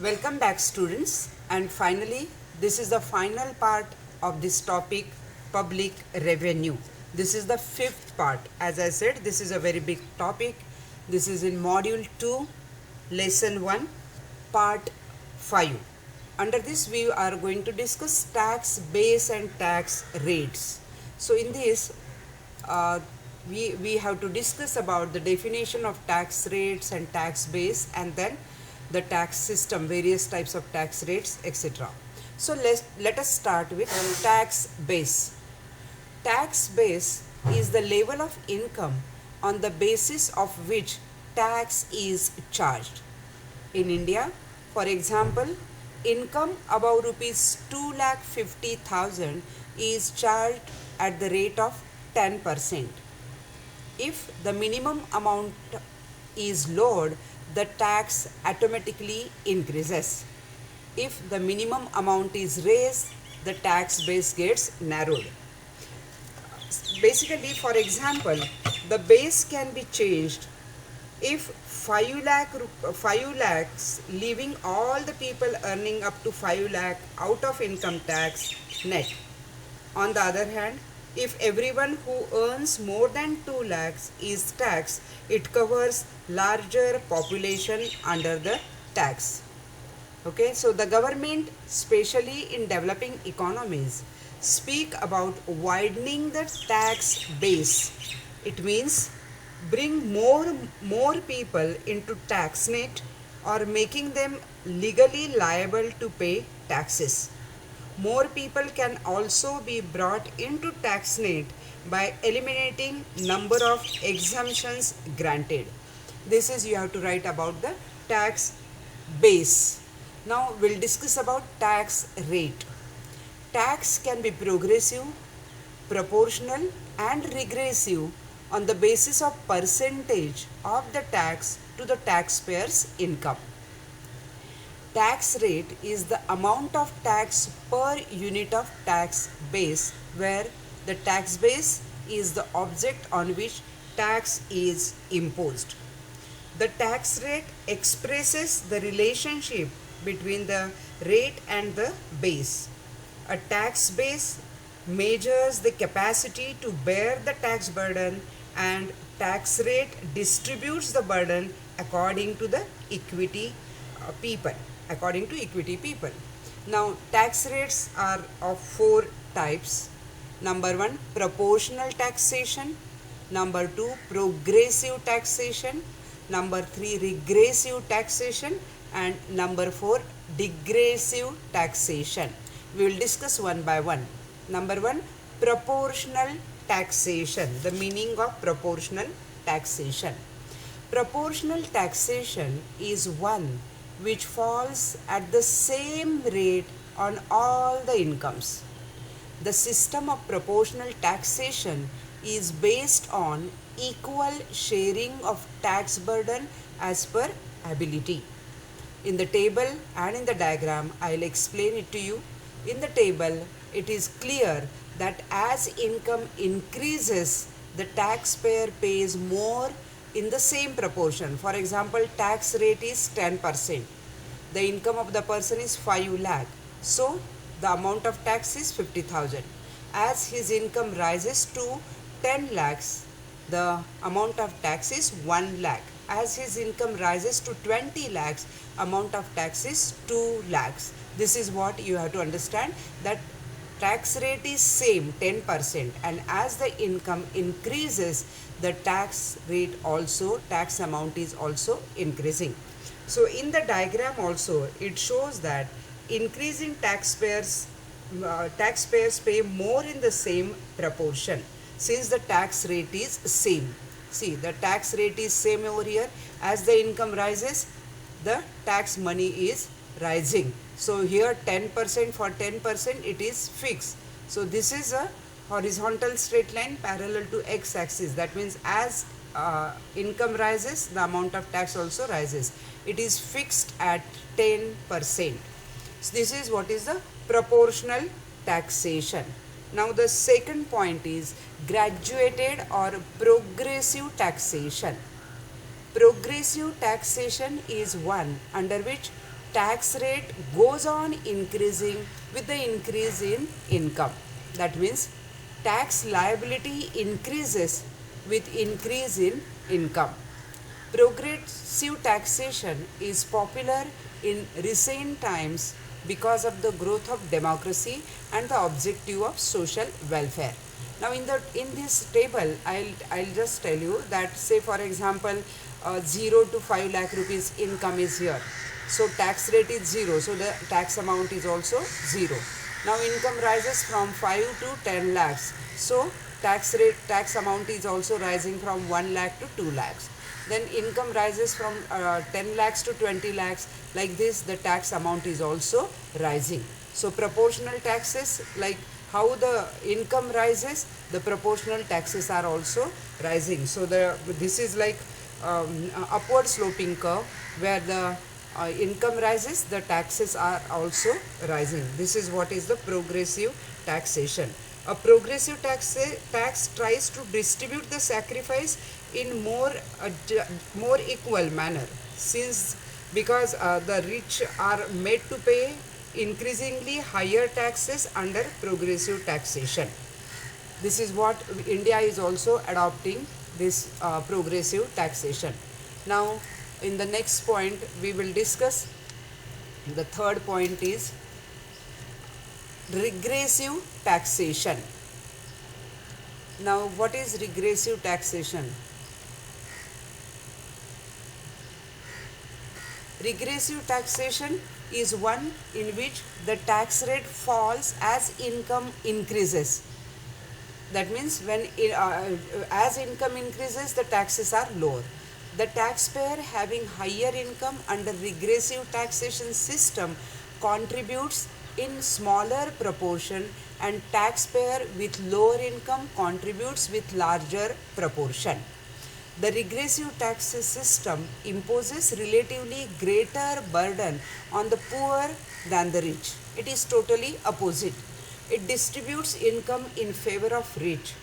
Welcome back, students, and finally this is the final part of this topic, public revenue. This is the fifth part. As I said, this is a very big topic. This is in module 2, lesson 1, part 5. Under this we are going to discuss tax base and tax rates. So in this we have to discuss about the definition of tax rates and tax base, and then the tax system, various types of tax rates, etc. So let us start with tax base. Tax base is the level of income on the basis of which tax is charged. In India, for example, income above rupees 2,50,000 is charged at the rate of 10%. If the minimum amount is lowered, the tax automatically increases. If the minimum amount is raised, the tax base gets narrowed. Basically, for example, the base can be changed if 5 lakhs, leaving all the people earning up to 5 lakh out of income tax net. On the other hand, if everyone who earns more than 2 lakhs is taxed, it covers larger population under the tax. Okay, so the government, especially in developing economies, speak about widening the tax base. It means bring more people into tax net or making them legally liable to pay taxes. More people can also be brought into tax net by eliminating number of exemptions granted. This is, you have to write about the tax base. Now we'll discuss about tax rate. Tax can be progressive, proportional and regressive on the basis of percentage of the tax to the taxpayer's income. Tax rate is the amount of tax per unit of tax base, where the tax base is the object on which tax is imposed. The tax rate expresses the relationship between the rate and the base. A tax base measures the capacity to bear the tax burden, and tax rate distributes the burden according to the equity people. Now, tax rates are of 4 types. Number 1, proportional taxation. Number 2, progressive taxation. Number 3, regressive taxation. And number 4, digressive taxation. We will discuss one by one. Number 1, proportional taxation. The meaning of proportional taxation. Proportional taxation is one which falls at the same rate on all the incomes. The system of proportional taxation is based on equal sharing of tax burden as per ability. In the table and in the diagram, I will explain it to you. In the table, it is clear that as income increases, the taxpayer pays more in the same proportion. For example, tax rate is 10%. The income of the person is 5 lakh. So, the amount of tax is 50,000. As his income rises to 10 lakhs, the amount of tax is 1 lakh. As his income rises to 20 lakhs, amount of tax is 2 lakhs. This is what you have to understand, that tax rate is same 10%, and as the income increases, the tax rate also, tax amount is also increasing. So in the diagram also it shows that increasing taxpayers pay more in the same proportion since the tax rate is same. See, the tax rate is same over here. As the income rises, the tax money is rising. So here 10%, for 10% it is fixed. So this is a horizontal straight line parallel to x-axis. That means as income rises, the amount of tax also rises. It is fixed at 10%. So this is what is the proportional taxation. Now the second point is graduated or progressive taxation. Progressive taxation is one under which tax rate goes on increasing with the increase in income. That means tax liability increases with increase in income. Progressive taxation is popular in recent times because of the growth of democracy and the objective of social welfare. Now in this table I'll just tell you that, say for example, 0 to 5 lakh rupees income is here. So tax rate is 0, so the tax amount is also 0. Now income rises from 5 to 10 lakhs. So tax amount is also rising from 1 lakh to 2 lakhs. Then income rises from 10 lakhs to 20 lakhs. Like this, the tax amount is also rising. So proportional taxes, like how the income rises, the proportional taxes are also rising. So this is like upward sloping curve where the income rises, the taxes are also rising. This is what is the progressive taxation. A progressive tax tries to distribute the sacrifice in more equal manner, since because the rich are made to pay increasingly higher taxes under progressive taxation. This is what India is also adopting, this progressive taxation. Now in the next point we will discuss the third point is regressive taxation. Now what is regressive taxation? Regressive taxation is one in which the tax rate falls as income increases. That means when as income increases, the taxes are lower. The taxpayer having higher income under regressive taxation system contributes in smaller proportion, and taxpayer with lower income contributes with larger proportion. The regressive tax system imposes relatively greater burden on the poor than the rich. It is totally opposite. It distributes income in favor of rich.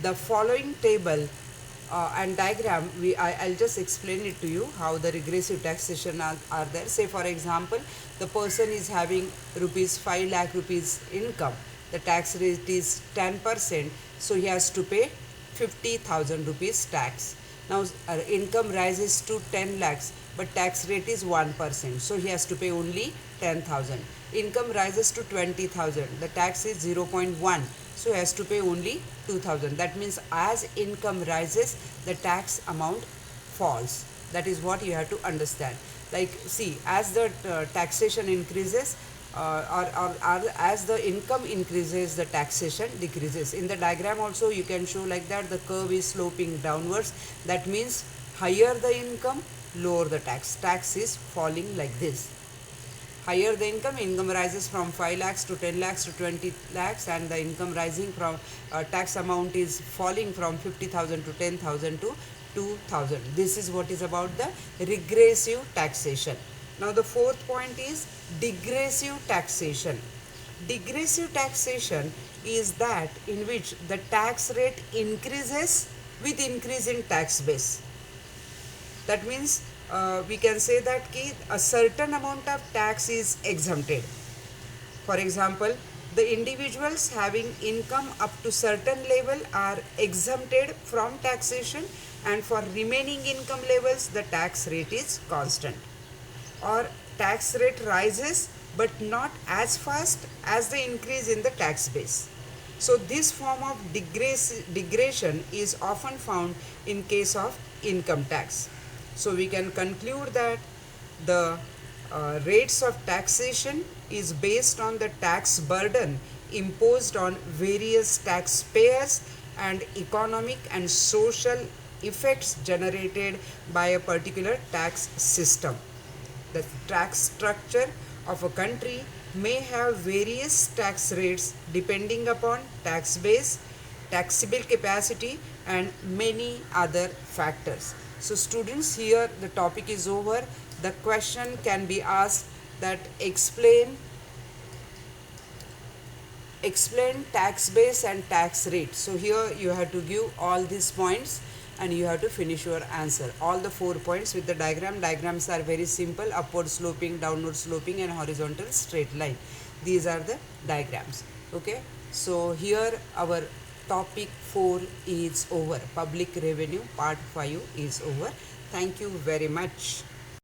The following table and diagram, I'll just explain it to you how the regressive taxation are there. Say for example, the person is having rupees 5 lakh rupees income. The tax rate is 10%, so he has to pay 50,000 rupees tax. Now income rises to 10 lakhs, but tax rate is 1%, so he has to pay only 10,000. Income rises to 20,000, the tax is 0.1, so he has to pay only 2,000. That means as income rises, the tax amount falls. That is what you have to understand. Like see, as the taxation increases, or as the income increases, the taxation decreases. In the diagram also you can show like that, the curve is sloping downwards. That means higher the income, lower the tax. Tax is falling like this. Higher the income rises from 5 lakhs to 10 lakhs to 20 lakhs, and the income rising from tax amount is falling from 50,000 to 10,000 to 2,000. This is what is about the regressive taxation. Now the fourth point is degressive taxation. Degressive taxation is that in which the tax rate increases with increase in tax base. That means we can say that a certain amount of tax is exempted. For example, the individuals having income up to certain level are exempted from taxation, and for remaining income levels the tax rate is constant. Or tax rate rises but not as fast as the increase in the tax base. So this form of degradation is often found in case of income tax. So we can conclude that the rates of taxation is based on the tax burden imposed on various taxpayers and economic and social effects generated by a particular tax system. The tax structure of a country may have various tax rates depending upon tax base, taxable capacity, and many other factors. So students, here the topic is over. The question can be asked that explain tax base and tax rate. So here you have to give all these points, and you have to finish your answer. All the 4 points with the diagrams are very simple: upward sloping, downward sloping, and horizontal straight line. These are the diagrams. Okay, so here our topic 4 is over. Public revenue part 5 is over. Thank you very much.